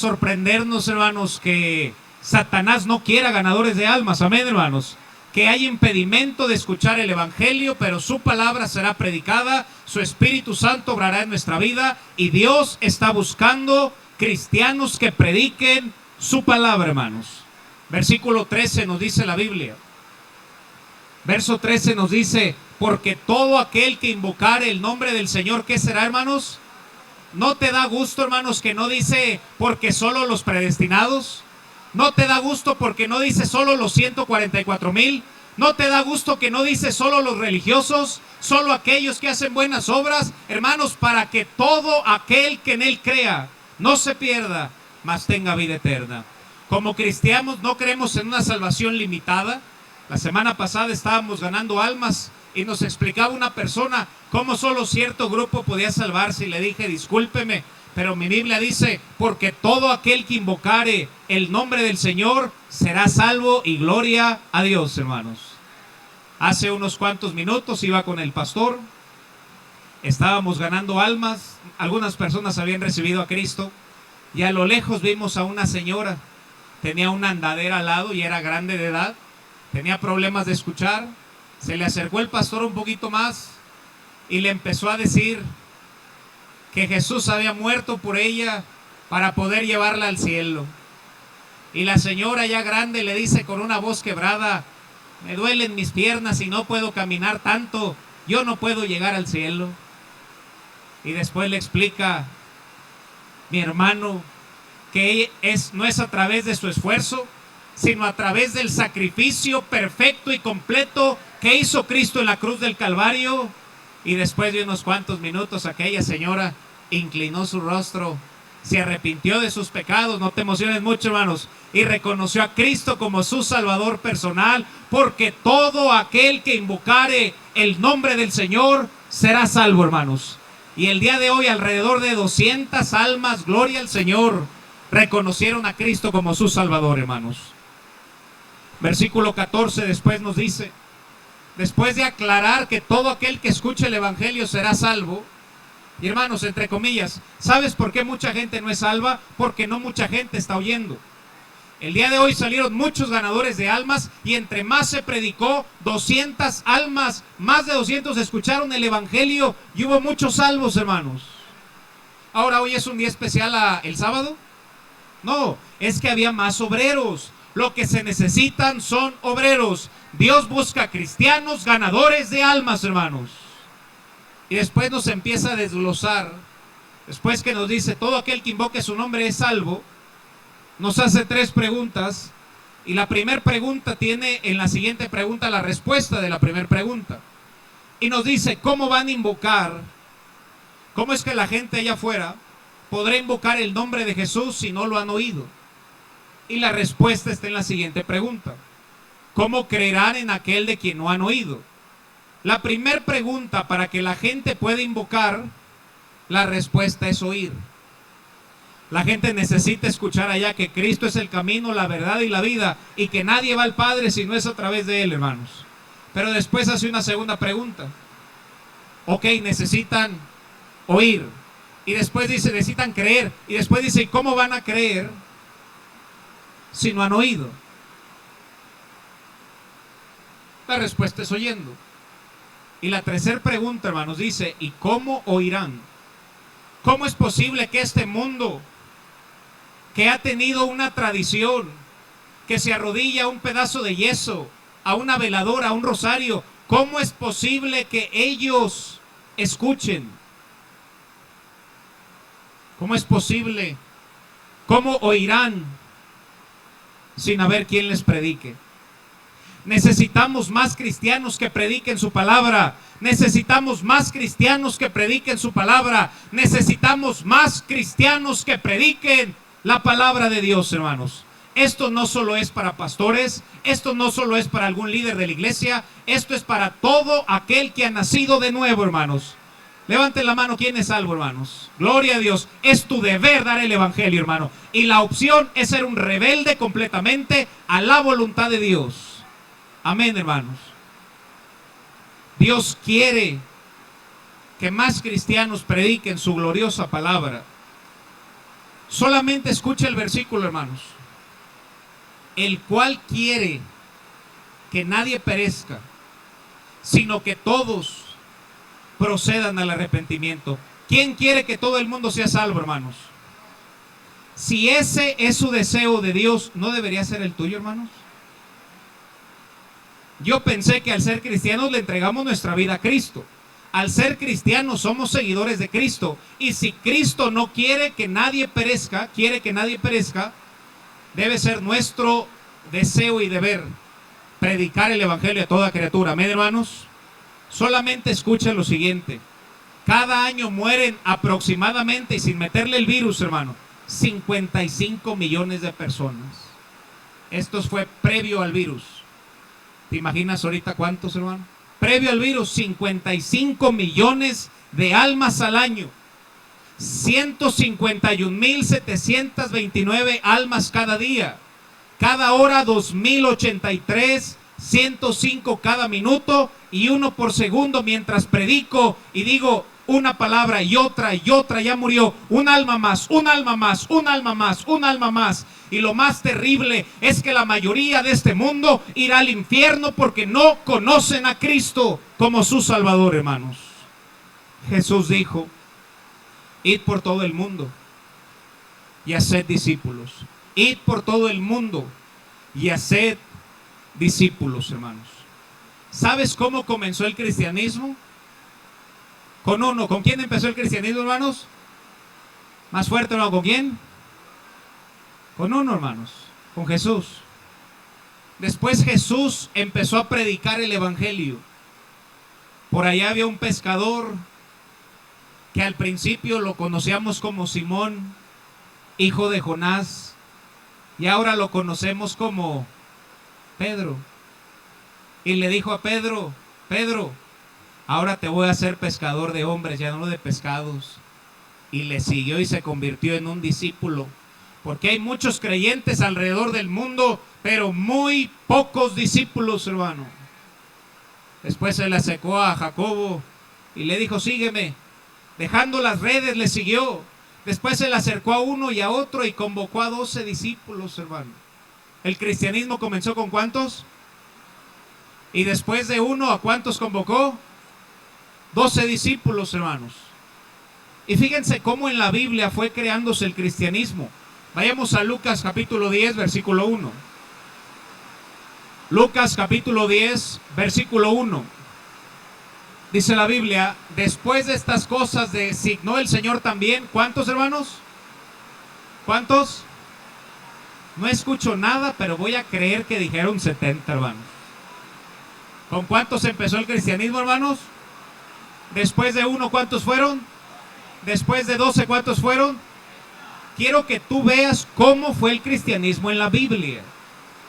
sorprendernos, hermanos, que Satanás no quiera ganadores de almas. Amén, hermanos. Que hay impedimento de escuchar el evangelio, pero su palabra será predicada, su Espíritu Santo obrará en nuestra vida y Dios está buscando cristianos que prediquen su palabra, hermanos. Versículo 13 nos dice la Biblia. Verso 13 nos dice: porque todo aquel que invocare el nombre del Señor, ¿qué será, hermanos? ¿No te da gusto, hermanos, que no dice porque solo los predestinados? ¿No te da gusto porque no dice solo los 144,000? ¿No te da gusto que no dice solo los religiosos, solo aquellos que hacen buenas obras? Hermanos, para que todo aquel que en él crea no se pierda, mas tenga vida eterna. Como cristianos no creemos en una salvación limitada. La semana pasada estábamos ganando almas y nos explicaba una persona cómo solo cierto grupo podía salvarse, y le dije: discúlpeme, pero mi Biblia dice: porque todo aquel que invocare el nombre del Señor será salvo, y gloria a Dios, hermanos. Hace unos cuantos minutos iba con el pastor, estábamos ganando almas, algunas personas habían recibido a Cristo, y a lo lejos vimos a una señora, tenía una andadera al lado y era grande de edad, tenía problemas de escuchar. Se le acercó el pastor un poquito más y le empezó a decir que Jesús había muerto por ella para poder llevarla al cielo. Y la señora, ya grande, le dice con una voz quebrada: me duelen mis piernas y no puedo caminar tanto, yo no puedo llegar al cielo. Y después le explica: mi hermano, que no es a través de su esfuerzo, sino a través del sacrificio perfecto y completo que hizo Cristo en la cruz del Calvario. Y después de unos cuantos minutos, aquella señora inclinó su rostro, se arrepintió de sus pecados, no te emociones mucho, hermanos, y reconoció a Cristo como su Salvador personal, porque todo aquel que invocare el nombre del Señor será salvo, hermanos. Y el día de hoy alrededor de 200 almas, gloria al Señor, reconocieron a Cristo como su Salvador, hermanos. Versículo 14 después nos dice, después de aclarar que todo aquel que escuche el evangelio será salvo, y hermanos, entre comillas, ¿sabes por qué mucha gente no es salva? Porque no mucha gente está oyendo. El día de hoy salieron muchos ganadores de almas, y entre más se predicó, 200 almas, más de 200 escucharon el evangelio, y hubo muchos salvos, hermanos. Ahora, ¿hoy es un día especial el sábado? No, es que había más obreros. Lo que se necesitan son obreros. Dios busca cristianos ganadores de almas, hermanos. Y después nos empieza a desglosar. Después que nos dice todo aquel que invoque su nombre es salvo, nos hace 3 preguntas. Y la primera pregunta tiene en la siguiente pregunta la respuesta de la primera pregunta. Y nos dice: ¿cómo van a invocar? ¿Cómo es que la gente allá afuera podrá invocar el nombre de Jesús si no lo han oído? Y la respuesta está en la siguiente pregunta: ¿cómo creerán en aquel de quien no han oído? La primera pregunta para que la gente pueda invocar, la respuesta es oír. La gente necesita escuchar allá que Cristo es el camino, la verdad y la vida, y que nadie va al Padre si no es a través de Él, hermanos. Pero después hace una segunda pregunta. Ok, necesitan oír. Y después dice, necesitan creer. Y después dice, ¿cómo van a creer si no han oído? La respuesta es oyendo. Y la tercera pregunta, hermanos, dice: ¿y cómo oirán? ¿Cómo es posible que este mundo, que ha tenido una tradición, que se arrodilla a un pedazo de yeso, a una veladora, a un rosario, cómo es posible que ellos escuchen? ¿Cómo es posible? ¿Cómo oirán sin haber quien les predique? Necesitamos más cristianos que prediquen su palabra. Necesitamos más cristianos que prediquen su palabra. Necesitamos más cristianos que prediquen la palabra de Dios, hermanos. Esto no solo es para pastores, esto no solo es para algún líder de la iglesia, esto es para todo aquel que ha nacido de nuevo, hermanos. Levanten la mano, ¿quién es salvo, hermanos? Gloria a Dios. Es tu deber dar el evangelio, hermano. Y la opción es ser un rebelde completamente a la voluntad de Dios. Amén, hermanos. Dios quiere que más cristianos prediquen su gloriosa palabra. Solamente escucha el versículo, hermanos. El cual quiere que nadie perezca, sino que todos procedan al arrepentimiento. ¿Quién quiere que todo el mundo sea salvo, hermanos? Si ese es su deseo de Dios, ¿no debería ser el tuyo, hermanos? Yo pensé que al ser cristianos le entregamos nuestra vida a Cristo. Al ser cristianos somos seguidores de Cristo. Y si Cristo no quiere que nadie perezca, debe ser nuestro deseo y deber predicar el evangelio a toda criatura. Amén, hermanos. Solamente escuchen lo siguiente. Cada año mueren aproximadamente, y sin meterle el virus, hermano, 55 millones de personas. Esto fue previo al virus. ¿Te imaginas ahorita cuántos, hermano? Previo al virus, 55 millones de almas al año. 151.729 almas cada día. Cada hora 2.083, 105 cada minuto y 1 por segundo mientras predico y digo una palabra y otra, ya murió. Un alma más, un alma más, un alma más, un alma más. Y lo más terrible es que la mayoría de este mundo irá al infierno porque no conocen a Cristo como su Salvador, hermanos. Jesús dijo: id por todo el mundo y haced discípulos. Id por todo el mundo y haced discípulos, hermanos. ¿Sabes cómo comenzó el cristianismo? Con uno. ¿Con quién empezó el cristianismo, hermanos? Más fuerte, ¿no? ¿Con quién? Con uno, hermanos. Con Jesús. Después Jesús empezó a predicar el evangelio. Por allá había un pescador que al principio lo conocíamos como Simón, hijo de Jonás, y ahora lo conocemos como Pedro. Y le dijo a Pedro: Pedro, ahora te voy a hacer pescador de hombres, ya no de pescados. Y le siguió y se convirtió en un discípulo. Porque hay muchos creyentes alrededor del mundo, pero muy pocos discípulos, hermano. Después se le acercó a Jacobo y le dijo: sígueme. Dejando las redes le siguió. Después se le acercó a uno y a otro y convocó a 12 discípulos, hermano. ¿El cristianismo comenzó con cuántos? Y después de uno, ¿a cuántos convocó? 12 discípulos, hermanos. Y fíjense cómo en la Biblia fue creándose el cristianismo. Vayamos a Lucas capítulo 10, versículo 1. Lucas capítulo 10, versículo 1. Dice la Biblia: después de estas cosas designó el Señor también. ¿Cuántos, hermanos? ¿Cuántos? No escucho nada, pero voy a creer que dijeron 70, hermanos. ¿Con cuántos empezó el cristianismo, hermanos? Después de uno, ¿cuántos fueron? Después de 12, ¿cuántos fueron? Quiero que tú veas cómo fue el cristianismo en la Biblia.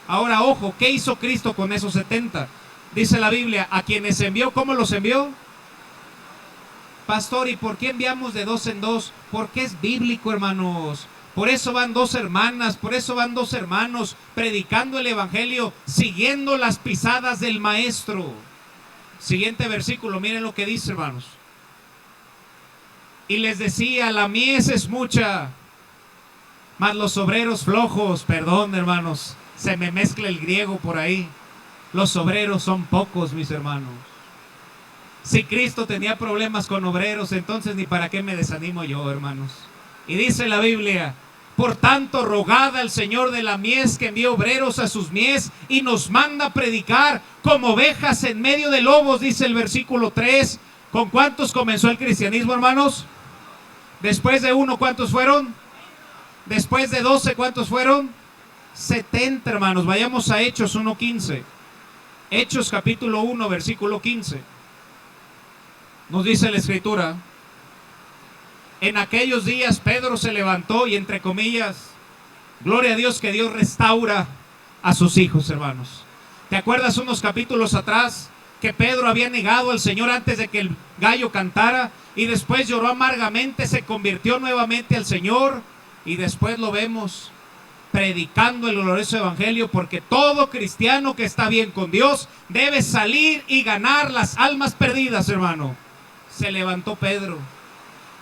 Ahora, ojo, ¿qué hizo Cristo con esos 70? Dice la Biblia: a quienes envió, ¿cómo los envió? Pastor, ¿y por qué enviamos de 2 en 2? Porque es bíblico, hermanos. Por eso van 2 hermanas, por eso van 2 hermanos, predicando el evangelio, siguiendo las pisadas del maestro. Siguiente versículo, miren lo que dice, hermanos. Y les decía: la mies es mucha, mas los obreros flojos. Perdón, hermanos, se me mezcla el griego por ahí. Los obreros son pocos, mis hermanos. Si Cristo tenía problemas con obreros, entonces ni para qué me desanimo yo, hermanos. Y dice la Biblia: por tanto, rogad al Señor de la mies que envíe obreros a sus mies, y nos manda a predicar como ovejas en medio de lobos, dice el versículo 3. ¿Con cuántos comenzó el cristianismo, hermanos? Después de uno, ¿cuántos fueron? Después de 12, ¿cuántos fueron? 70, hermanos. Vayamos a Hechos 1:15. Hechos capítulo 1, versículo 15. Nos dice la escritura: en aquellos días Pedro se levantó y, entre comillas, gloria a Dios que Dios restaura a sus hijos, hermanos. ¿Te acuerdas unos capítulos atrás que Pedro había negado al Señor antes de que el gallo cantara? Y después lloró amargamente, se convirtió nuevamente al Señor, y después lo vemos predicando el glorioso evangelio, porque todo cristiano que está bien con Dios debe salir y ganar las almas perdidas, hermano. Se levantó Pedro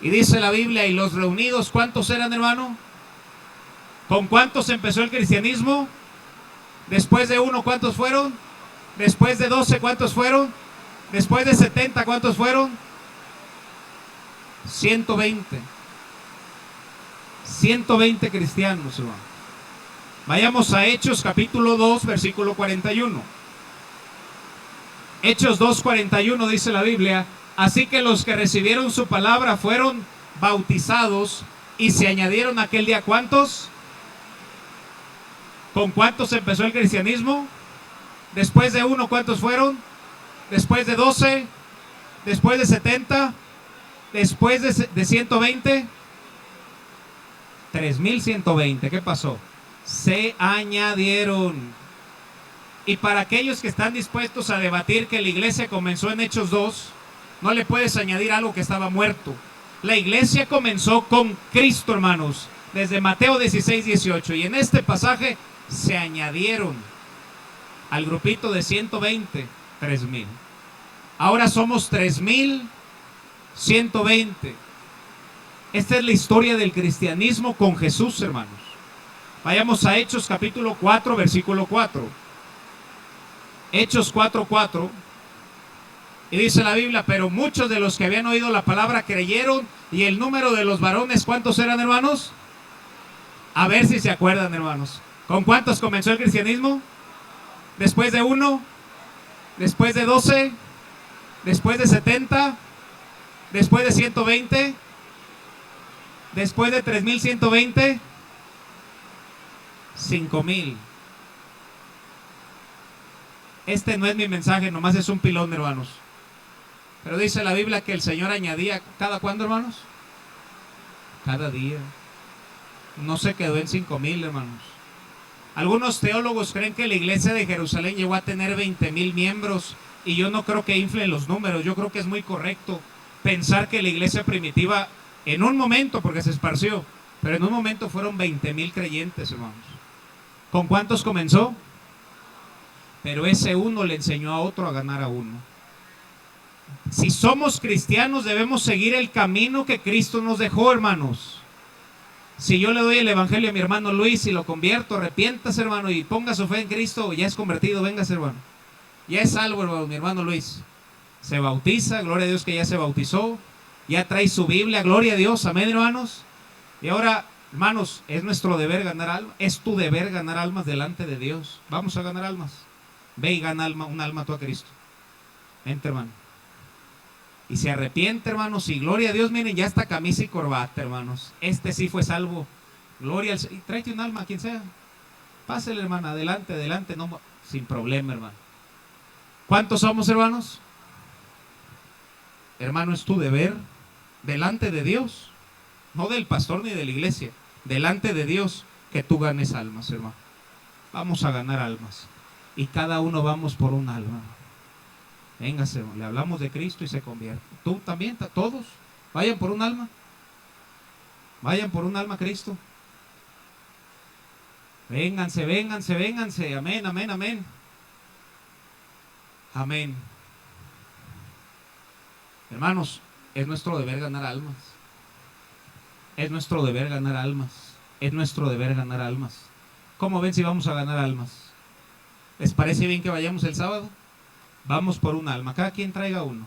y dice la Biblia: y los reunidos, ¿cuántos eran, hermano? ¿Con cuántos empezó el cristianismo? Después de 1, ¿cuántos fueron? Después de 12, ¿cuántos fueron? Después de 70, ¿cuántos fueron? 120. 120 cristianos, hermano. Vayamos a Hechos capítulo 2, versículo 41. Hechos 2, 41 dice la Biblia: así que los que recibieron su palabra fueron bautizados y se añadieron aquel día, ¿cuántos? ¿Con cuántos empezó el cristianismo? Después de 1, ¿cuántos fueron? Después de 12, después de 70, después de 120, 3120. ¿Qué pasó? Se añadieron. Y para aquellos que están dispuestos a debatir que la iglesia comenzó en Hechos 2, no le puedes añadir algo que estaba muerto. La iglesia comenzó con Cristo, hermanos, desde Mateo 16, 18. Y en este pasaje se añadieron al grupito de 120, 3000. Ahora somos 3120. Esta es la historia del cristianismo con Jesús, hermanos. Vayamos a Hechos capítulo 4, versículo 4. Hechos 4, 4. Y dice la Biblia: pero muchos de los que habían oído la palabra creyeron, y el número de los varones, ¿cuántos eran, hermanos? A ver si se acuerdan, hermanos. ¿Con cuántos comenzó el cristianismo? Después de 1, después de 12, después de 70, después de 120, después de 3120, 5000. Este no es mi mensaje, nomás es un pilón, hermanos. Pero dice la Biblia que el Señor añadía, ¿cada cuándo, hermanos? Cada día. No se quedó en 5000, hermanos. Algunos teólogos creen que la iglesia de Jerusalén llegó a tener 20,000 miembros, y yo no creo que inflen los números. Yo creo que es muy correcto pensar que la iglesia primitiva, en un momento, porque se esparció, pero en un momento fueron 20,000 creyentes, hermanos. ¿Con cuántos comenzó? Pero ese uno le enseñó a otro a ganar a uno. Si somos cristianos, debemos seguir el camino que Cristo nos dejó, hermanos. Si yo le doy el evangelio a mi hermano Luis y lo convierto, arrepiéntase, hermano, y ponga su fe en Cristo, ya es convertido, véngase, hermano. Ya es salvo, hermano, mi hermano Luis. Se bautiza, gloria a Dios que ya se bautizó, ya trae su Biblia, gloria a Dios, amén, hermanos. Y ahora, hermanos, es nuestro deber ganar almas, es tu deber ganar almas delante de Dios. Vamos a ganar almas. Ve y gana un alma tú a Cristo. Vente, hermano. Y se arrepiente, hermanos, y gloria a Dios, miren, ya está camisa y corbata, hermanos. Este sí fue salvo. Gloria al Señor. Y tráete un alma, quien sea. Pásele, hermano, adelante, adelante, no, sin problema, hermano. ¿Cuántos somos, hermanos? Hermano, es tu deber delante de Dios, no del pastor ni de la iglesia, delante de Dios, que tú ganes almas, hermano. Vamos a ganar almas. Y cada uno vamos por un alma. Véngase, le hablamos de Cristo y se convierte. Tú también, todos, vayan por un alma. Vayan por un alma a Cristo. Vénganse, vénganse, vénganse. Amén, amén, amén. Amén. Hermanos, es nuestro deber ganar almas. Es nuestro deber ganar almas. Es nuestro deber ganar almas. ¿Cómo ven si vamos a ganar almas? ¿Les parece bien que vayamos el sábado? Vamos por un alma, cada quien traiga uno.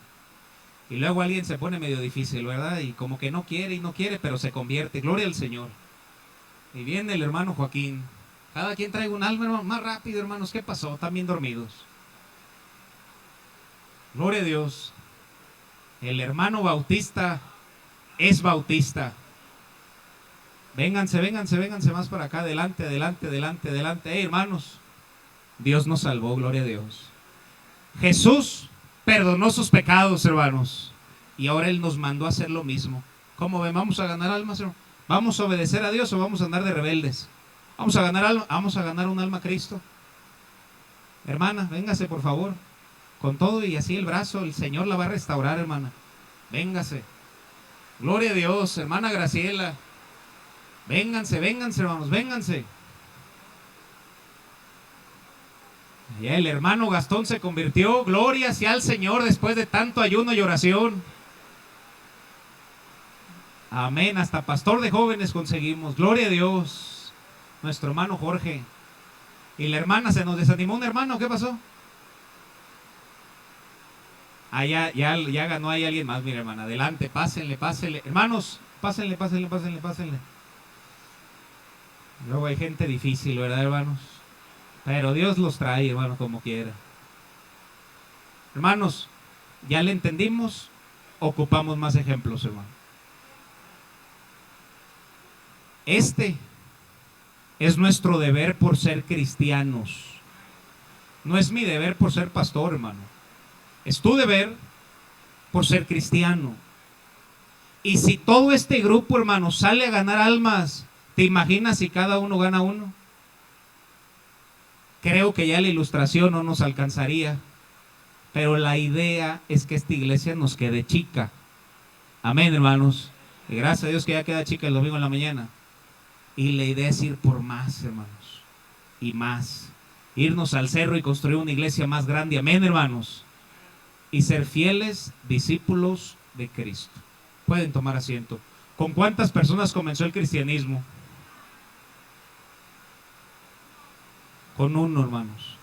Y luego alguien se pone medio difícil, ¿verdad? Y como que no quiere y no quiere, pero se convierte. Gloria al Señor. Y viene el hermano Joaquín. Cada quien traiga un alma, hermano. Más rápido, hermanos. ¿Qué pasó? Están bien dormidos. Gloria a Dios. El hermano Bautista es Bautista. Vénganse, vénganse, vénganse más para acá. Adelante, adelante, adelante, adelante. Hermanos, Dios nos salvó, gloria a Dios. Jesús perdonó sus pecados, hermanos, y ahora Él nos mandó a hacer lo mismo. ¿Cómo ven? ¿Vamos a ganar almas, hermano? ¿Vamos a obedecer a Dios o vamos a andar de rebeldes? ¿Vamos a ganar alma? ¿Vamos a ganar un alma a Cristo? Hermana, véngase por favor, con todo y así el brazo, el Señor la va a restaurar, hermana. Véngase. Gloria a Dios, hermana Graciela. Vénganse, vénganse, hermanos, vénganse. Ya el hermano Gastón se convirtió. Gloria sea al Señor después de tanto ayuno y oración. Amén. Hasta pastor de jóvenes conseguimos. Gloria a Dios. nuestro hermano Jorge. Y la hermana, se nos desanimó un hermano, ¿qué pasó? Ah, ya ganó ahí alguien más, mira hermana, adelante, pásenle. Hermanos, pásenle. Luego hay gente difícil, ¿verdad, hermanos? Pero Dios los trae, hermano, como quiera. Hermanos, ¿ya le entendimos? Ocupamos más ejemplos, hermano. Este es nuestro deber por ser cristianos. No es mi deber por ser pastor, hermano. Es tu deber por ser cristiano. Y si todo este grupo, hermano, sale a ganar almas, ¿te imaginas si cada uno gana uno? Creo que ya la ilustración no nos alcanzaría. Pero la idea es que esta iglesia nos quede chica. Amén, hermanos. Y gracias a Dios que ya queda chica el domingo en la mañana. Y la idea es ir por más, hermanos. Y más. Irnos al cerro y construir una iglesia más grande. Amén, hermanos. Y ser fieles discípulos de Cristo. Pueden tomar asiento. ¿Con cuántas personas comenzó el cristianismo? Con uno, hermanos.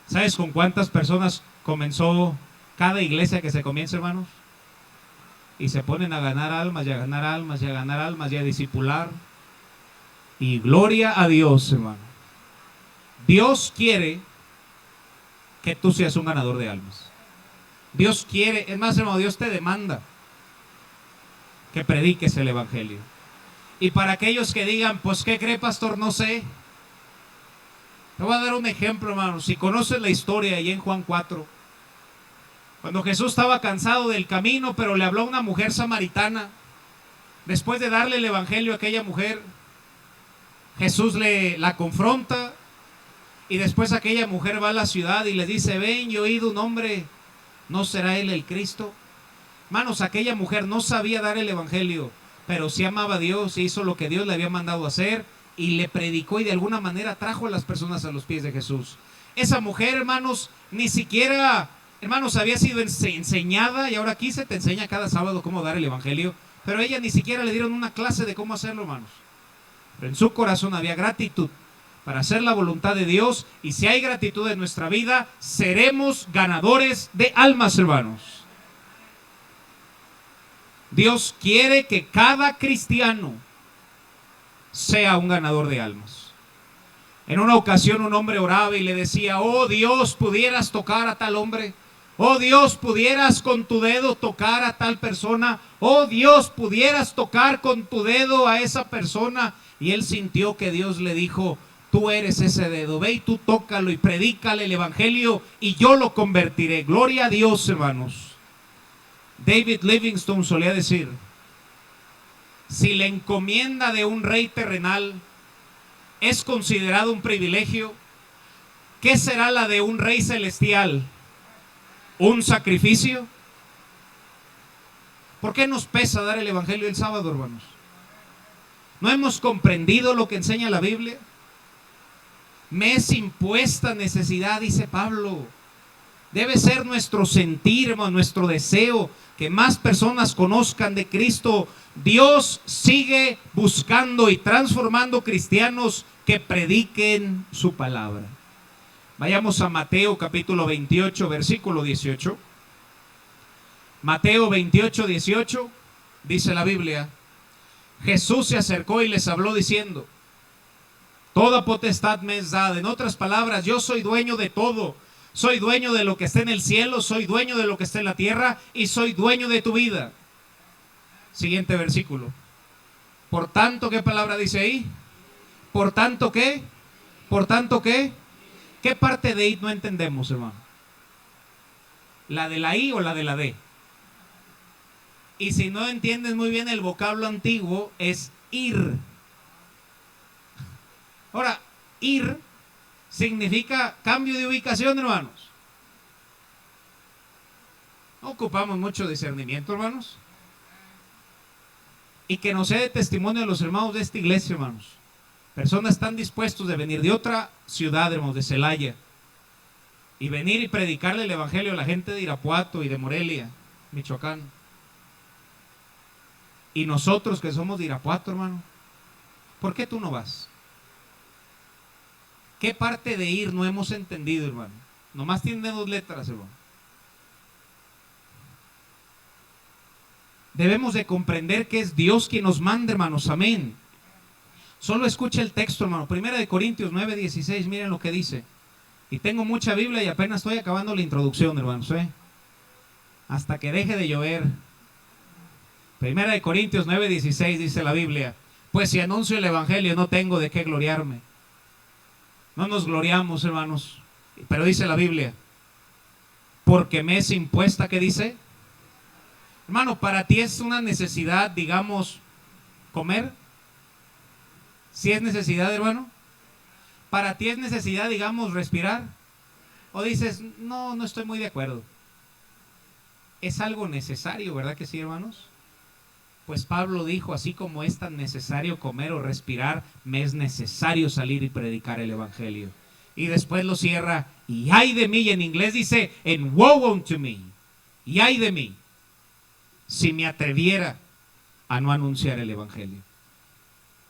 ¿Sabes con cuántas personas comenzó cada iglesia que se comienza, hermanos? Y se ponen a ganar almas, y a ganar almas, y a ganar almas, y a discipular. Y gloria a Dios, hermano. Dios quiere que tú seas un ganador de almas. Dios quiere, es más, hermano, Dios te demanda que prediques el evangelio. Y para aquellos que digan, pues, ¿qué cree, pastor? No sé. Te voy a dar un ejemplo, hermano. Si conoces la historia ahí en Juan 4, cuando Jesús estaba cansado del camino, pero le habló a una mujer samaritana. Después de darle el evangelio a aquella mujer, Jesús la confronta. Y después aquella mujer va a la ciudad y le dice, ven, yo he oído un hombre, ¿no será él el Cristo? Hermanos, aquella mujer no sabía dar el evangelio, pero sí amaba a Dios, hizo lo que Dios le había mandado hacer y le predicó y de alguna manera trajo a las personas a los pies de Jesús. Esa mujer, hermanos, ni siquiera, hermanos, había sido enseñada, y ahora aquí se te enseña cada sábado cómo dar el evangelio, pero a ella ni siquiera le dieron una clase de cómo hacerlo, hermanos. Pero en su corazón había gratitud para hacer la voluntad de Dios, y si hay gratitud en nuestra vida, seremos ganadores de almas, hermanos. Dios quiere que cada cristiano sea un ganador de almas. En una ocasión un hombre oraba y le decía, oh Dios, pudieras tocar a tal hombre. Oh Dios, pudieras con tu dedo tocar a tal persona. Oh Dios, pudieras tocar con tu dedo a esa persona. Y él sintió que Dios le dijo, tú eres ese dedo, ve y tú tócalo y predícale el evangelio y yo lo convertiré. Gloria a Dios, hermanos. David Livingstone solía decir, si la encomienda de un rey terrenal es considerado un privilegio, ¿qué será la de un rey celestial? ¿Un sacrificio? ¿Por qué nos pesa dar el evangelio el sábado, hermanos? ¿No hemos comprendido lo que enseña la Biblia? Me es impuesta necesidad, dice Pablo. Debe ser nuestro sentir, hermano, nuestro deseo, que más personas conozcan de Cristo. Dios sigue buscando y transformando cristianos que prediquen su palabra. Vayamos a Mateo capítulo 28, versículo 18. Mateo 28, 18, dice la Biblia, Jesús se acercó y les habló diciendo, toda potestad me es dada. En otras palabras, yo soy dueño de todo. Soy dueño de lo que está en el cielo, soy dueño de lo que está en la tierra y soy dueño de tu vida. Siguiente versículo. Por tanto, ¿qué palabra dice ahí? Por tanto, ¿qué? Por tanto, ¿qué? ¿Qué parte de I no entendemos, hermano? ¿La de la I o la de la D? Y si no entiendes muy bien el vocablo antiguo, es ir. Ahora, ir significa cambio de ubicación, hermanos. No ocupamos mucho discernimiento, hermanos. Y que nos sea de testimonio de los hermanos de esta iglesia, hermanos. Personas están dispuestos de venir de otra ciudad, hermanos, de Celaya, y venir y predicarle el evangelio a la gente de Irapuato y de Morelia, Michoacán. Y nosotros que somos de Irapuato, hermano, ¿Por qué tú no vas? ¿Qué parte de ir no hemos entendido, hermano? Nomás tiene 2 letras, hermano. Debemos de comprender que es Dios quien nos manda, hermanos. Amén. Solo escucha el texto, hermano. 1 Corintios 9:16, miren lo que dice. Y tengo mucha Biblia y apenas estoy acabando la introducción, hermanos, hasta que deje de llover. 1 Corintios 9:16 dice la Biblia: pues si anuncio el evangelio no tengo de qué gloriarme. No nos gloriamos, hermanos, pero dice la Biblia: porque me es impuesta, ¿qué dice? Hermano, para ti es una necesidad, digamos, comer. ¿Sí es necesidad, hermano? Para ti es necesidad, digamos, respirar. O dices, no estoy muy de acuerdo. Es algo necesario, ¿verdad que sí, hermanos? Pues Pablo dijo, así como es tan necesario comer o respirar, me es necesario salir y predicar el evangelio. Y después lo cierra, y ay de mí, y en inglés dice, and woe unto me. Y ay de mí, si me atreviera a no anunciar el evangelio.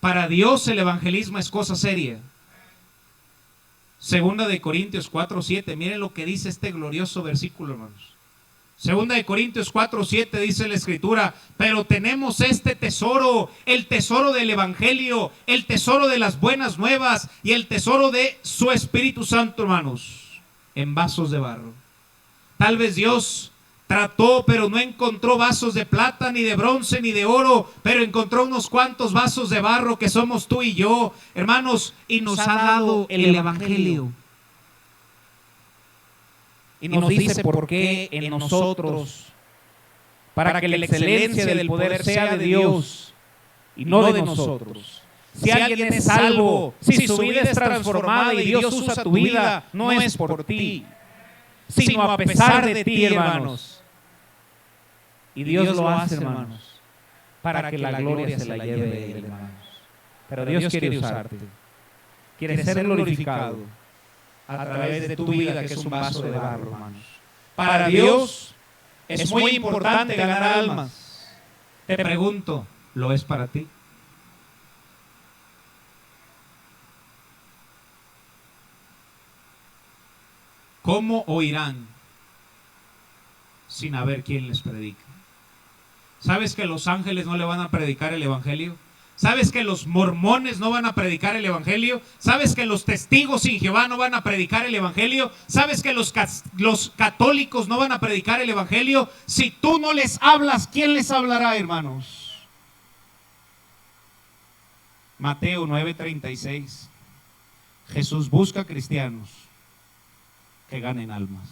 Para Dios el evangelismo es cosa seria. 2 Corintios 4:7, miren lo que dice este glorioso versículo, hermanos. 2 Corintios 4:7 dice la escritura: pero tenemos este tesoro, el tesoro del evangelio, el tesoro de las buenas nuevas y el tesoro de su Espíritu Santo, hermanos, en vasos de barro. Tal vez Dios trató, pero no encontró vasos de plata, ni de bronce, ni de oro, pero encontró unos cuantos vasos de barro que somos tú y yo, hermanos, y nos ha dado el evangelio. Y nos dice por qué en nosotros, para que la excelencia del poder sea de Dios y no de nosotros. Si alguien es salvo, si su vida es transformada y Dios usa tu vida, no es por ti, sino a pesar de ti, hermanos. Y Dios lo hace, hermanos, para que la gloria se la lleve Él, hermanos. Pero Dios quiere usarte, quiere ser glorificado a través de tu vida, que es un vaso de barro, hermanos. Para Dios es muy importante ganar almas. Te pregunto, ¿lo es para ti? ¿Cómo oirán sin haber quien les predique? ¿Sabes que los ángeles no le van a predicar el evangelio? ¿Sabes que los mormones no van a predicar el evangelio? ¿Sabes que los testigos sin Jehová no van a predicar el evangelio? ¿Sabes que los católicos no van a predicar el evangelio? Si tú no les hablas, ¿quién les hablará, hermanos? Mateo 9:36. Jesús busca cristianos que ganen almas.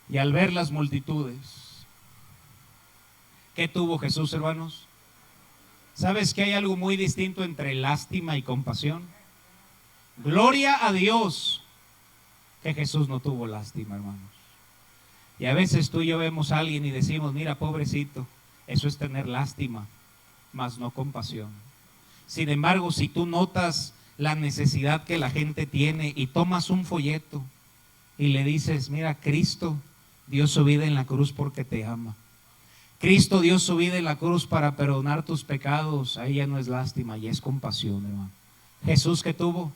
Y al ver las multitudes, ¿qué tuvo Jesús, hermanos? ¿Sabes que hay algo muy distinto entre lástima y compasión? Gloria a Dios que Jesús no tuvo lástima, hermanos. Y a veces tú y yo vemos a alguien y decimos, mira, pobrecito, eso es tener lástima, mas no compasión. Sin embargo, si tú notas la necesidad que la gente tiene y tomas un folleto y le dices, mira, Cristo dio su vida en la cruz porque te ama. Cristo dio su vida en la cruz para perdonar tus pecados. Ahí ya no es lástima, ya es compasión, hermano. Jesús, ¿qué tuvo?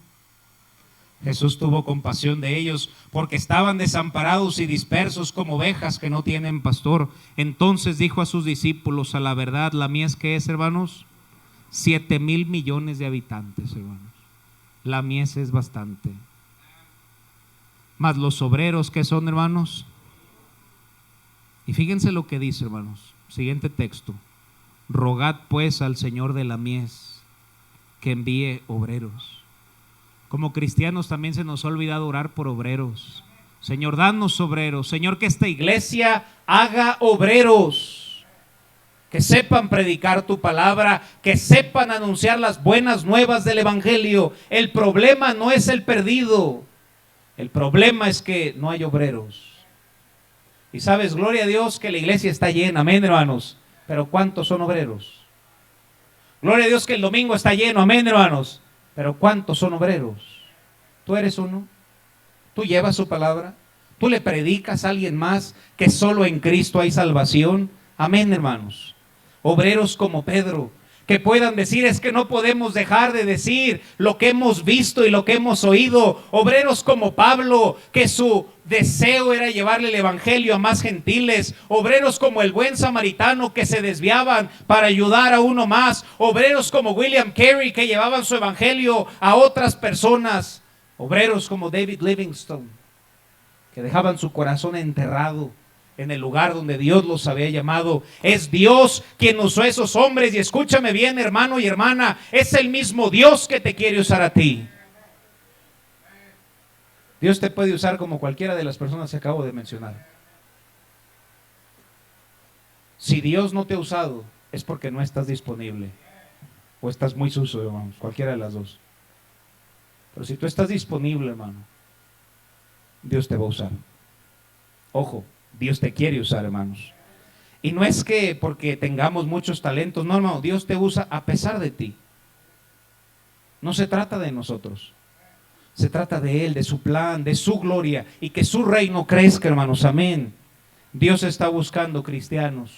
Jesús tuvo compasión de ellos porque estaban desamparados y dispersos como ovejas que no tienen pastor. Entonces dijo a sus discípulos, a la verdad, la mies que es, hermanos, 7,000 millones de habitantes, hermanos. La mies es bastante. Mas los obreros, ¿qué son, hermanos? Y fíjense lo que dice, hermanos. Siguiente texto. Rogad pues al Señor de la mies que envíe obreros. Como cristianos también se nos ha olvidado orar por obreros. Señor, danos obreros. Señor, que esta iglesia haga obreros que sepan predicar tu palabra, que sepan anunciar las buenas nuevas del evangelio. El problema no es el perdido, el problema es que no hay obreros. Y sabes, gloria a Dios que la iglesia está llena, amén, hermanos, pero ¿cuántos son obreros? Gloria a Dios que el domingo está lleno, amén, hermanos, pero ¿cuántos son obreros? ¿Tú eres uno? ¿Tú llevas su palabra? ¿Tú le predicas a alguien más que solo en Cristo hay salvación? Amén, hermanos. Obreros como Pedro, que puedan decir: es que no podemos dejar de decir lo que hemos visto y lo que hemos oído. Obreros como Pablo, que su deseo era llevarle el evangelio a más gentiles. Obreros como el buen samaritano, que se desviaban para ayudar a uno más. Obreros como William Carey, que llevaban su evangelio a otras personas. Obreros como David Livingstone, que dejaban su corazón enterrado en el lugar donde Dios los había llamado. Es Dios quien usó a esos hombres, y escúchame bien, hermano y hermana, es el mismo Dios que te quiere usar a ti. Dios te puede usar como cualquiera de las personas que acabo de mencionar. Si Dios no te ha usado, es porque no estás disponible, o estás muy sucio, hermanos, cualquiera de las dos. Pero si tú estás disponible, hermano, Dios te va a usar. Ojo, Dios te quiere usar, hermanos. Y no es que porque tengamos muchos talentos, no, hermano, Dios te usa a pesar de ti. No se trata de nosotros, se trata de Él, de su plan, de su gloria, y que su reino crezca, hermanos, amén. Dios está buscando cristianos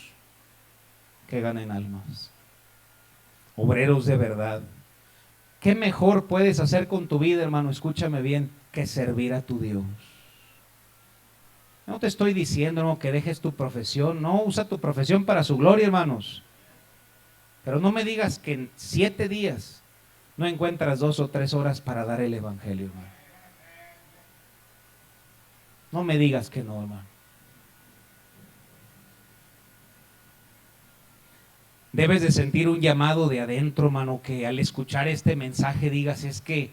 que ganen almas, obreros de verdad. ¿Qué mejor puedes hacer con tu vida, hermano? Escúchame bien, que servir a tu Dios. No te estoy diciendo, hermano, que dejes tu profesión. No, usa tu profesión para su gloria, hermanos. Pero no me digas que en 7 días no encuentras 2 o 3 horas para dar el evangelio, hermano. No me digas que no, hermano. Debes de sentir un llamado de adentro, hermano, que al escuchar este mensaje digas: es que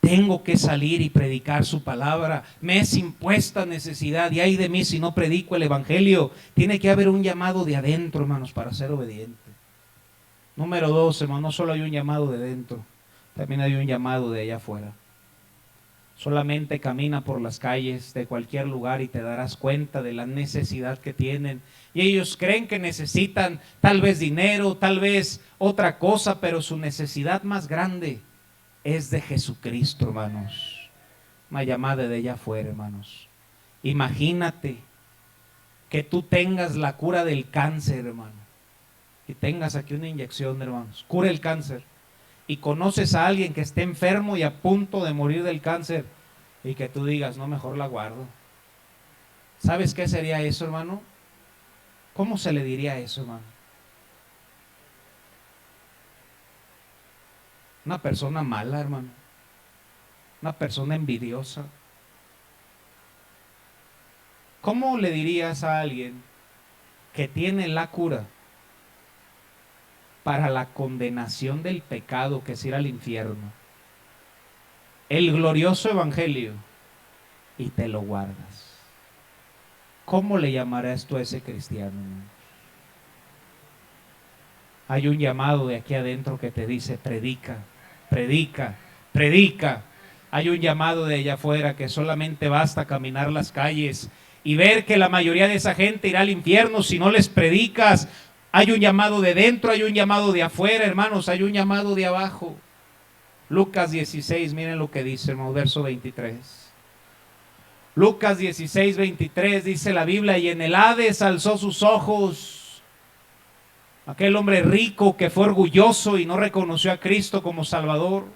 tengo que salir y predicar su palabra. Me es impuesta necesidad, y ay de mí si no predico el evangelio. Tiene que haber un llamado de adentro, hermanos, para ser obediente. Número 2, hermano, no solo hay un llamado de dentro, también hay un llamado de allá afuera. Solamente camina por las calles de cualquier lugar y te darás cuenta de la necesidad que tienen. Y ellos creen que necesitan tal vez dinero, tal vez otra cosa, pero su necesidad más grande es de Jesucristo, hermanos. Una llamada de allá afuera, hermanos. Imagínate que tú tengas la cura del cáncer, hermano, y tengas aquí una inyección, hermanos, cura el cáncer, y conoces a alguien que esté enfermo y a punto de morir del cáncer, y que tú digas: no, mejor la guardo. ¿Sabes qué sería eso, hermano? ¿Cómo se le diría eso, hermano? Una persona mala, hermano. Una persona envidiosa. ¿Cómo le dirías a alguien que tiene la cura para la condenación del pecado, que es ir al infierno, el glorioso evangelio, y te lo guardas? ¿Cómo le llamarás tú a ese cristiano? Hay un llamado de aquí adentro que te dice: predica, predica, predica. Hay un llamado de allá afuera que solamente basta caminar las calles y ver que la mayoría de esa gente irá al infierno si no les predicas. Hay un llamado de dentro, hay un llamado de afuera, hermanos, hay un llamado de abajo. Lucas 16, miren lo que dice, hermano, verso 23. Lucas 16, 23 dice la Biblia: y en el Hades alzó sus ojos aquel hombre rico que fue orgulloso y no reconoció a Cristo como Salvador.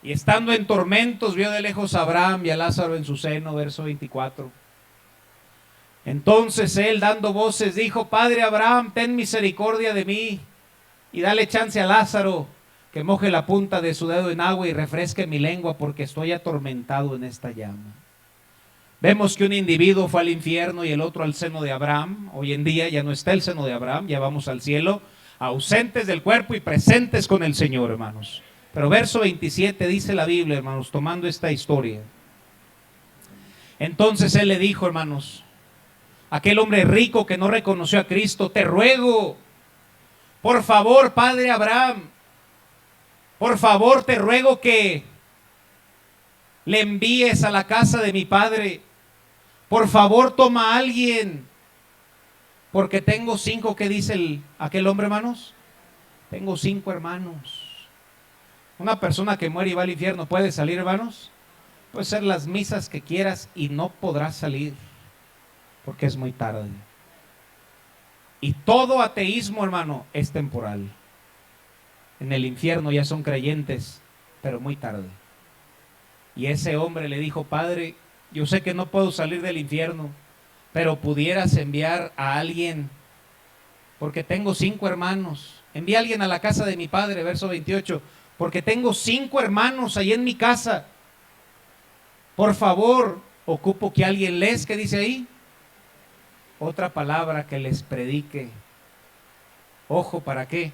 Y estando en tormentos vio de lejos a Abraham y a Lázaro en su seno, verso 24. Entonces él, dando voces, dijo: Padre Abraham, ten misericordia de mí y dale chance a Lázaro que moje la punta de su dedo en agua y refresque mi lengua, porque estoy atormentado en esta llama. Vemos que un individuo fue al infierno y el otro al seno de Abraham. Hoy en día ya no está el seno de Abraham, ya vamos al cielo, ausentes del cuerpo y presentes con el Señor, hermanos. Pero verso 27 dice la Biblia, hermanos, tomando esta historia: entonces él le dijo, hermanos, aquel hombre rico que no reconoció a Cristo: te ruego, por favor, Padre Abraham, por favor te ruego que le envíes a la casa de mi padre. Por favor, toma a alguien, porque tengo 5, ¿qué dice aquel hombre, hermanos? Tengo 5 hermanos. Una persona que muere y va al infierno, ¿puede salir, hermanos? Puede ser las misas que quieras y no podrás salir, porque es muy tarde. Y todo ateísmo, hermano, es temporal. En el infierno ya son creyentes, pero muy tarde. Y ese hombre le dijo: Padre, yo sé que no puedo salir del infierno, pero pudieras enviar a alguien, porque tengo 5 hermanos. Envía a alguien a la casa de mi padre, verso 28, porque tengo 5 hermanos ahí en mi casa. Por favor, ocupo que alguien les, ¿qué dice ahí? Otra palabra, que les predique. Ojo, ¿para qué?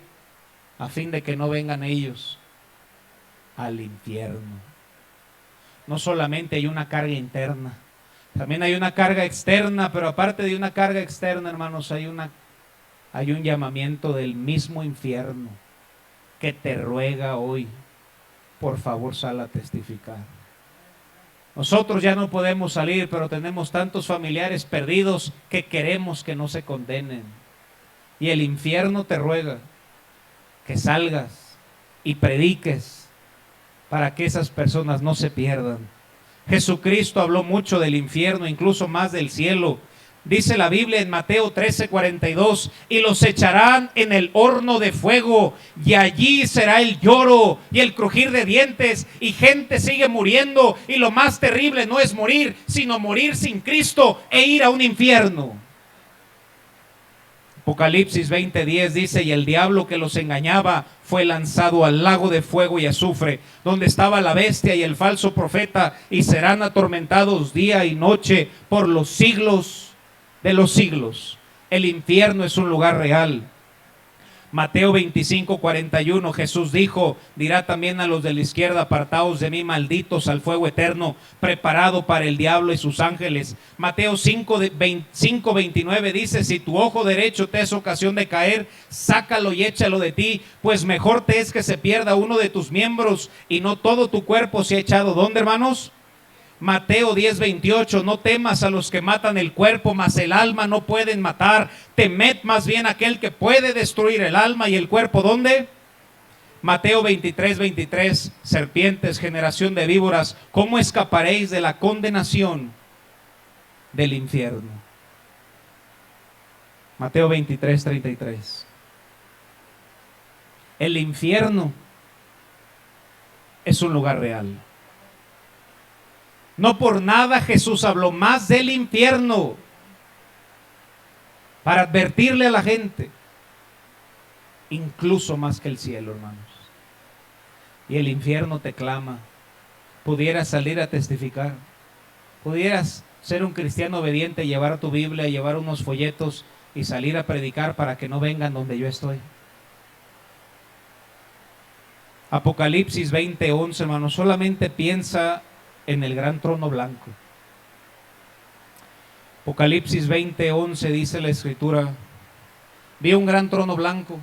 A fin de que no vengan ellos al infierno. No solamente hay una carga interna, también hay una carga externa, pero aparte de una carga externa, hermanos, hay un llamamiento del mismo infierno que te ruega hoy: por favor, sal a testificar. Nosotros ya no podemos salir, pero tenemos tantos familiares perdidos que queremos que no se condenen. Y el infierno te ruega que salgas y prediques para que esas personas no se pierdan. Jesucristo habló mucho del infierno, incluso más del cielo. Dice la Biblia en Mateo 13:42: y los echarán en el horno de fuego, y allí será el lloro y el crujir de dientes, y gente sigue muriendo, y lo más terrible no es morir, sino morir sin Cristo e ir a un infierno. Apocalipsis 20:10 dice: y el diablo que los engañaba fue lanzado al lago de fuego y azufre, donde estaba la bestia y el falso profeta, y serán atormentados día y noche por los siglos de los siglos. El infierno es un lugar real. Mateo 25:41, Jesús dijo: dirá también a los de la izquierda: apartaos de mí, malditos, al fuego eterno, preparado para el diablo y sus ángeles. Mateo 5:29 dice: si tu ojo derecho te es ocasión de caer, sácalo y échalo de ti, pues mejor te es que se pierda uno de tus miembros y no todo tu cuerpo sea echado. ¿Dónde, hermanos? Mateo 10:28, no temas a los que matan el cuerpo, mas el alma no pueden matar. Temed más bien a aquel que puede destruir el alma y el cuerpo. ¿Dónde? Mateo 23:23, serpientes, generación de víboras, ¿cómo escaparéis de la condenación del infierno? Mateo 23:33. El infierno es un lugar real. No por nada Jesús habló más del infierno, para advertirle a la gente, incluso más que el cielo, hermanos. Y el infierno te clama. Pudieras salir a testificar, pudieras ser un cristiano obediente, llevar tu Biblia, llevar unos folletos y salir a predicar para que no vengan donde yo estoy. Apocalipsis 20:11, hermanos, solamente piensa en el gran trono blanco. Apocalipsis 20:11 dice la escritura: vi un gran trono blanco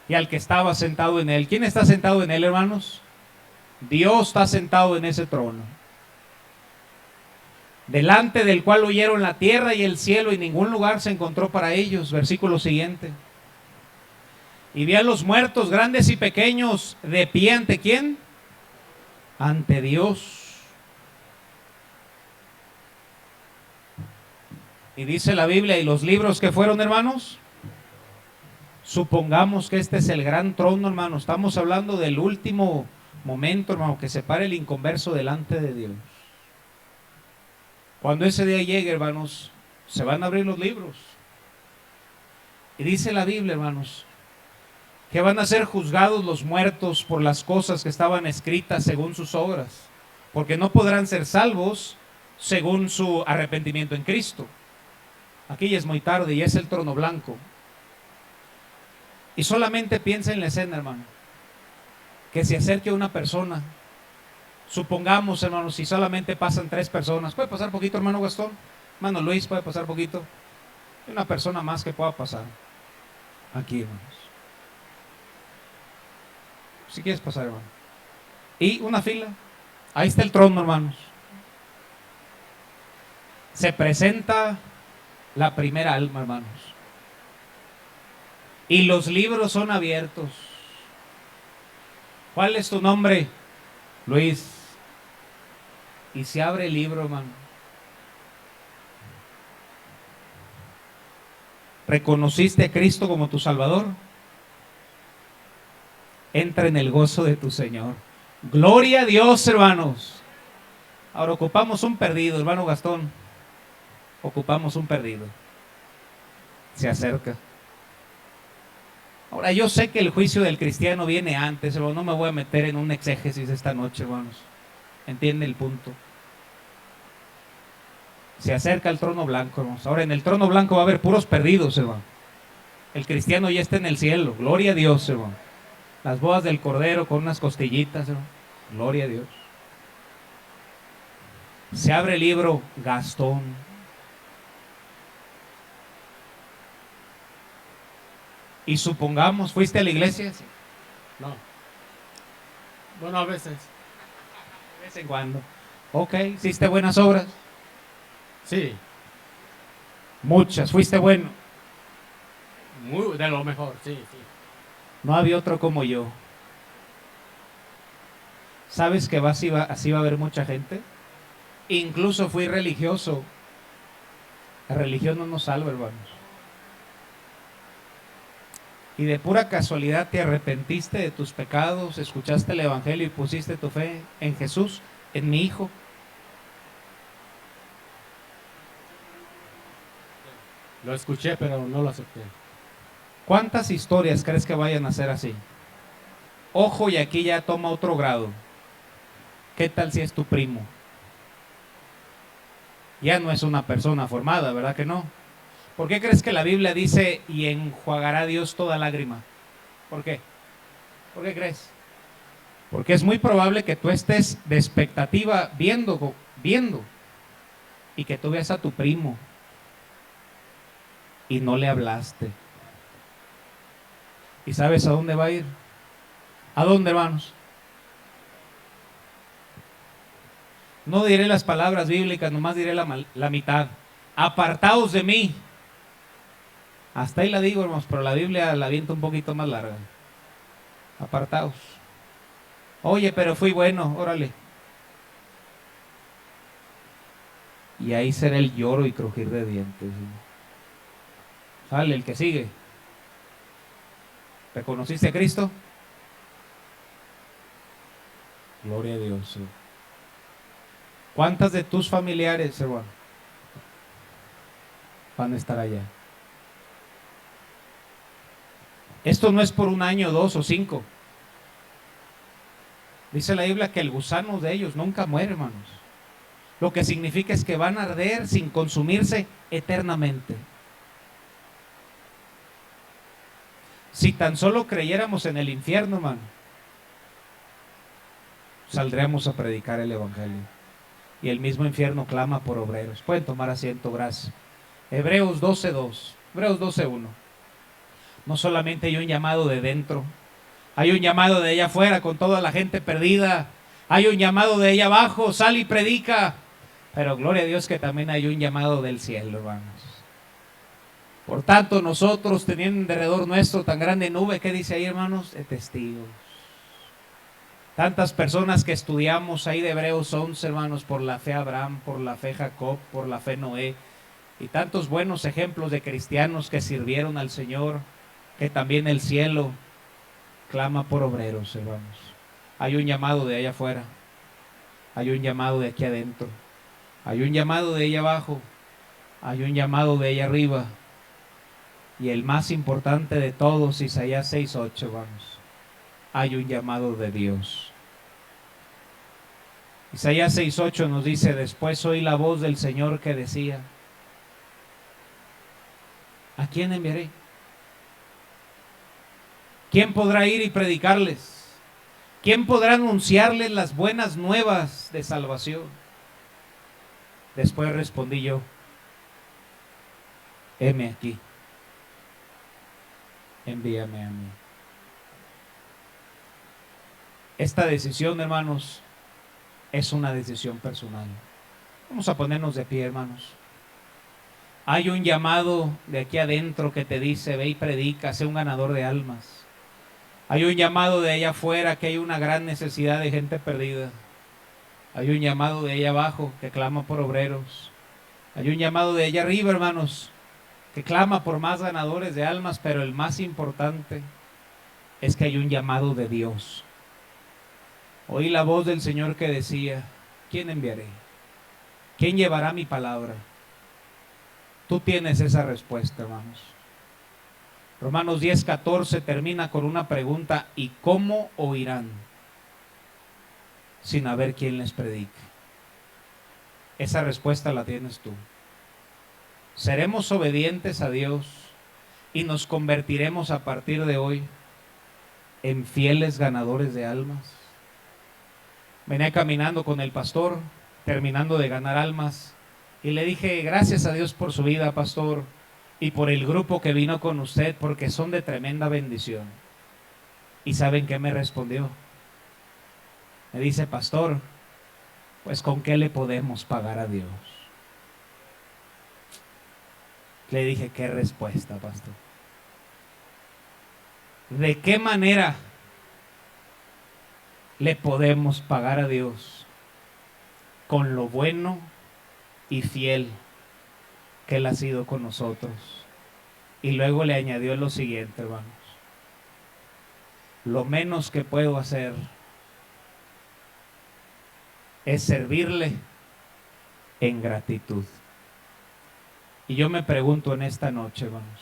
y al que estaba sentado en él. ¿Quién está sentado en él, hermanos? Dios está sentado en ese trono, delante del cual huyeron la tierra y el cielo, y ningún lugar se encontró para ellos. Versículo siguiente: y vi a los muertos, grandes y pequeños, de pie ante ¿quién? Ante Dios. Y dice la Biblia: y los libros que fueron, hermanos, supongamos que este es el gran trono, hermanos. Estamos hablando del último momento, hermano, que se pare el inconverso delante de Dios. Cuando ese día llegue, hermanos, se van a abrir los libros. Y dice la Biblia, hermanos, que van a ser juzgados los muertos por las cosas que estaban escritas según sus obras, porque no podrán ser salvos según su arrepentimiento en Cristo. Aquí ya es muy tarde y es el trono blanco. Y solamente piensa en la escena, hermano, que se acerque una persona. Supongamos, hermanos, si solamente pasan 3 personas. ¿Puede pasar poquito, hermano Gastón? Hermano Luis, ¿puede pasar poquito? Hay una persona más que pueda pasar aquí, hermanos. Si quieres pasar, hermano. Y una fila. Ahí está el trono, hermanos. Se presenta la primera alma, hermanos. Y los libros son abiertos. ¿Cuál es tu nombre? Luis. Y se abre el libro, hermano. ¿Reconociste a Cristo como tu Salvador? Entra en el gozo de tu Señor. Gloria a Dios, hermanos. Ahora ocupamos un perdido, hermano Gastón. Ocupamos un perdido. Se acerca. Ahora yo sé que el juicio del cristiano viene antes, hermano. No me voy a meter en un exégesis esta noche, hermanos. ¿Entiende el punto? Se acerca al trono blanco, hermanos. Ahora en el trono blanco va a haber puros perdidos, hermano. El cristiano ya está en el cielo. Gloria a Dios, hermano. Las bodas del cordero con unas costillitas, hermano. Gloria a Dios. Se abre el libro Gastón. Y supongamos, ¿fuiste a la iglesia? Sí. No. Bueno, a veces. De vez en cuando. Ok, ¿hiciste buenas obras? Sí. Muchas, fuiste bueno. Muy de lo mejor, sí, sí. No había otro como yo. ¿Sabes que así va a haber mucha gente? Incluso fui religioso. La religión no nos salva, hermanos. Y de pura casualidad te arrepentiste de tus pecados, escuchaste el evangelio y pusiste tu fe en Jesús, en mi Hijo. Lo escuché, pero no lo acepté. ¿Cuántas historias crees que vayan a ser así? Ojo, y aquí ya toma otro grado. ¿Qué tal si es tu primo? Ya no es una persona formada, ¿verdad que no? ¿Por qué crees que la Biblia dice y enjuagará Dios toda lágrima? ¿Por qué? ¿Por qué crees? Porque es muy probable que tú estés de expectativa viendo y que tú veas a tu primo y no le hablaste. ¿Y sabes a dónde va a ir? ¿A dónde, hermanos? No diré las palabras bíblicas, nomás diré la mitad. Apartaos de mí. Hasta ahí la digo, hermanos, pero la Biblia la avienta un poquito más larga. Apartaos. Oye, pero fui bueno, órale. Y ahí será el lloro y crujir de dientes. Sale el que sigue. ¿Reconociste a Cristo? Gloria a Dios. ¿Cuántas de tus familiares, hermano, van a estar allá? Esto no es por un año, 2 o 5. Dice la Biblia que el gusano de ellos nunca muere, hermanos. Lo que significa es que van a arder sin consumirse eternamente. Si tan solo creyéramos en el infierno, hermano, saldríamos a predicar el evangelio. Y el mismo infierno clama por obreros. Pueden tomar asiento, gracias. Hebreos 12:2. Hebreos 12:1. No solamente hay un llamado de dentro, hay un llamado de allá afuera con toda la gente perdida. Hay un llamado de allá abajo, sal y predica. Pero gloria a Dios que también hay un llamado del cielo, hermanos. Por tanto, nosotros teniendo alrededor nuestro tan grande nube, ¿qué dice ahí, hermanos? De testigos. Tantas personas que estudiamos ahí de Hebreos 11, hermanos, por la fe Abraham, por la fe Jacob, por la fe Noé, y tantos buenos ejemplos de cristianos que sirvieron al Señor, que también el cielo clama por obreros, hermanos. Hay un llamado de allá afuera, hay un llamado de aquí adentro, hay un llamado de allá abajo, hay un llamado de allá arriba, y el más importante de todos, Isaías 6:8, hermanos, hay un llamado de Dios. Isaías 6:8 nos dice: después oí la voz del Señor que decía, ¿a quién enviaré? ¿Quién podrá ir y predicarles? ¿Quién podrá anunciarles las buenas nuevas de salvación? Después respondí yo: heme aquí, envíame a mí. Esta decisión, hermanos, es una decisión personal. Vamos a ponernos de pie, hermanos. Hay un llamado de aquí adentro que te dice: ve y predica, sé un ganador de almas. Hay un llamado de allá afuera que hay una gran necesidad de gente perdida. Hay un llamado de allá abajo que clama por obreros. Hay un llamado de allá arriba, hermanos, que clama por más ganadores de almas, pero el más importante es que hay un llamado de Dios. Oí la voz del Señor que decía: ¿quién enviaré? ¿Quién llevará mi palabra? Tú tienes esa respuesta, hermanos. Romanos 10:14 termina con una pregunta: ¿y cómo oirán sin haber quien les predique? Esa respuesta la tienes tú. ¿Seremos obedientes a Dios y nos convertiremos a partir de hoy en fieles ganadores de almas? Venía caminando con el pastor, terminando de ganar almas, y le dije: gracias a Dios por su vida, pastor, y por el grupo que vino con usted, porque son de tremenda bendición. ¿Y saben qué me respondió? Me dice: pastor, pues ¿con qué le podemos pagar a Dios? Le dije: qué respuesta, pastor. ¿De qué manera le podemos pagar a Dios? Con lo bueno y fiel que Él ha sido con nosotros. Y luego le añadió lo siguiente, hermanos: lo menos que puedo hacer es servirle en gratitud. Y yo me pregunto en esta noche, hermanos,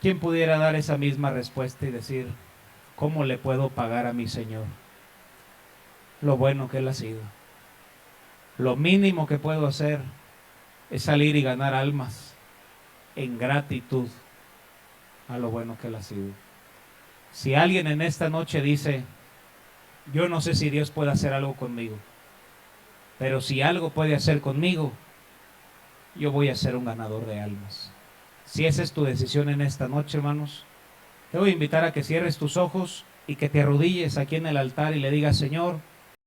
¿quién pudiera dar esa misma respuesta y decir: ¿cómo le puedo pagar a mi Señor lo bueno que Él ha sido? Lo mínimo que puedo hacer es salir y ganar almas en gratitud a lo bueno que Él ha sido. Si alguien en esta noche dice: yo no sé si Dios puede hacer algo conmigo, pero si algo puede hacer conmigo, yo voy a ser un ganador de almas. Si esa es tu decisión en esta noche, hermanos, te voy a invitar a que cierres tus ojos y que te arrodilles aquí en el altar y le digas: Señor,